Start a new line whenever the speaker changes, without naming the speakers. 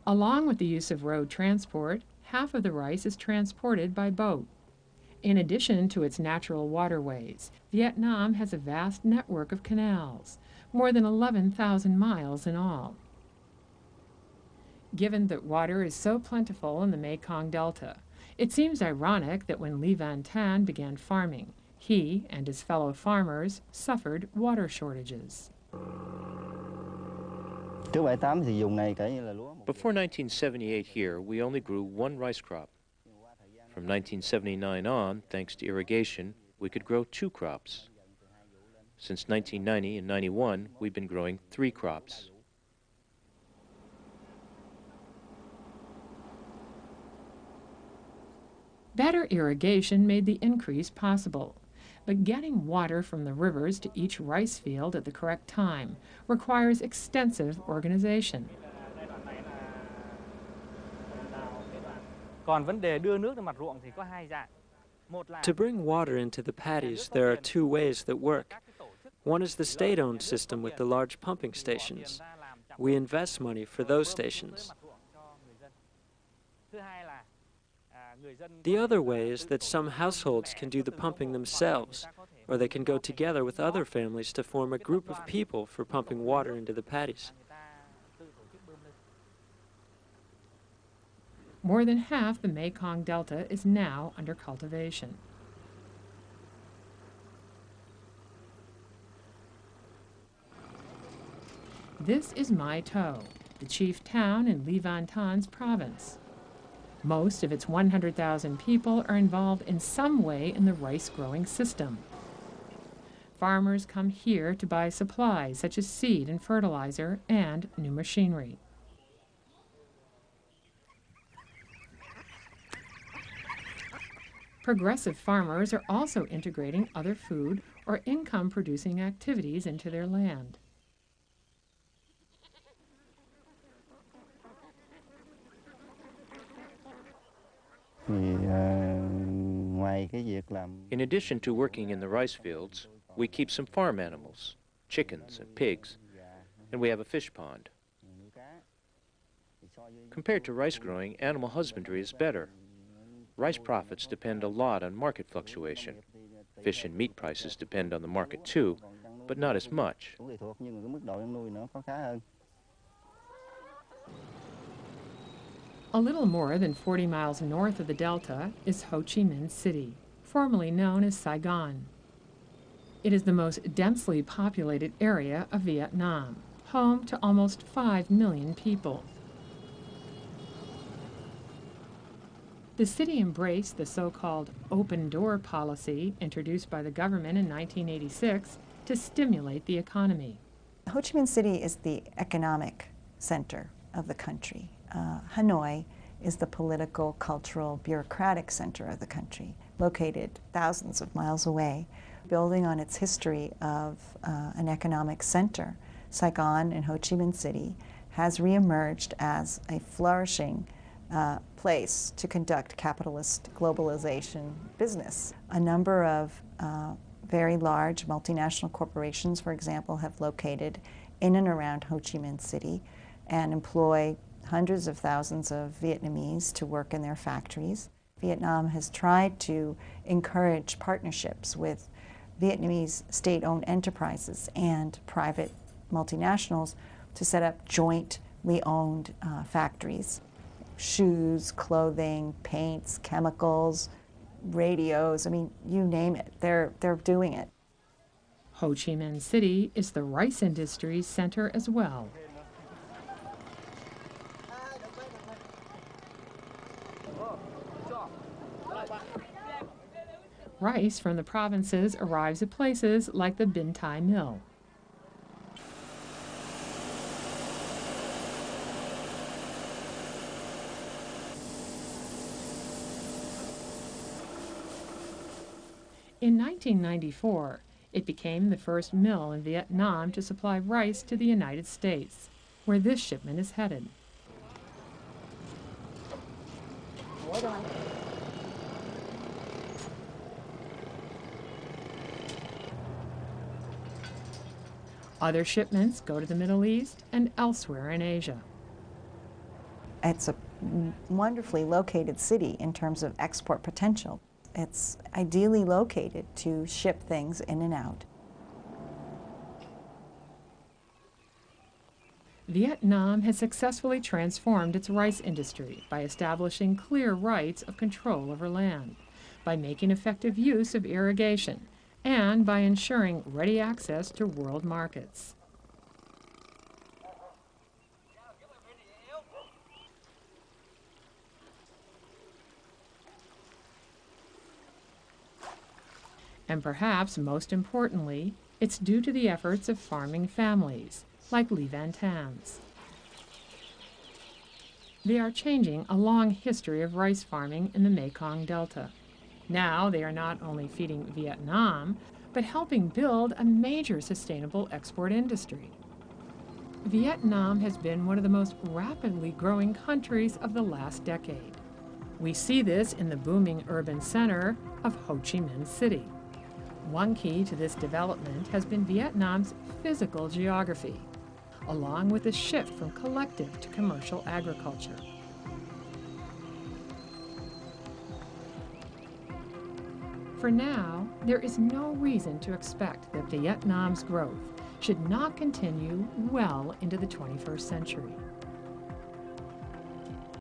Along with the use of road transport, half of the rice is transported by boat. In addition to its natural waterways, Vietnam has a vast network of canals, more than 11,000 miles in all. Given that water is so plentiful in the Mekong Delta, it seems ironic that when Le Van Tan began farming, he and his fellow farmers suffered water shortages.
Before 1978 here, we only grew one rice crop. From 1979 on, thanks to irrigation, we could grow 2 crops. Since 1990 and 91, we've been growing 3 crops.
Better irrigation made the increase possible, but getting water from the rivers to each rice field at the correct time requires extensive organization.
To bring water into the paddies, there are 2 ways that work. One is the state-owned system with the large pumping stations. We invest money for those stations. The other way is that some households can do the pumping themselves, or they can go together with other families to form a group of people for pumping water into the paddies.
More than half the Mekong Delta is now under cultivation. This is Mai To, the chief town in Le Van Tan's province. Most of its 100,000 people are involved in some way in the rice-growing system. Farmers come here to buy supplies such as seed and fertilizer and new machinery. Progressive farmers are also integrating other food or income-producing activities into their land.
In addition to working in the rice fields, we keep some farm animals, chickens and pigs, and we have a fish pond. Compared to rice growing, animal husbandry is better. Rice profits depend a lot on market fluctuation. Fish and meat prices depend on the market too, but not as much.
A little more than 40 miles north of the Delta is Ho Chi Minh City, formerly known as Saigon. It is the most densely populated area of Vietnam, home to almost 5 million people. The city embraced the so-called open door policy introduced by the government in 1986 to stimulate the economy.
Ho Chi Minh City is the economic center of the country. Hanoi is the political, cultural, bureaucratic center of the country, located thousands of miles away. Building on its history of an economic center, Saigon and Ho Chi Minh City has reemerged as a flourishing place to conduct capitalist globalization business. A number of very large multinational corporations, for example, have located in and around Ho Chi Minh City and employ hundreds of thousands of Vietnamese to work in their factories. Vietnam has tried to encourage partnerships with Vietnamese state-owned enterprises and private multinationals to set up jointly owned factories. Shoes, clothing, paints, chemicals, radios, I mean, you name it, they're doing it.
Ho Chi Minh City is the rice industry's center as well. Rice from the provinces arrives at places like the Binh Tai Mill. In 1994, it became the first mill in Vietnam to supply rice to the United States, where this shipment is headed. Other shipments go to the Middle East and elsewhere in Asia.
It's a wonderfully located city in terms of export potential. It's ideally located to ship things in and out.
Vietnam has successfully transformed its rice industry by establishing clear rights of control over land, by making effective use of irrigation, and by ensuring ready access to world markets. And perhaps most importantly, it's due to the efforts of farming families, like Le Van Tans. They are changing a long history of rice farming in the Mekong Delta. Now they are not only feeding Vietnam, but helping build a major sustainable export industry. Vietnam has been one of the most rapidly growing countries of the last decade. We see this in the booming urban center of Ho Chi Minh City. One key to this development has been Vietnam's physical geography, along with the shift from collective to commercial agriculture. For now, there is no reason to expect that Vietnam's growth should not continue well into the 21st century.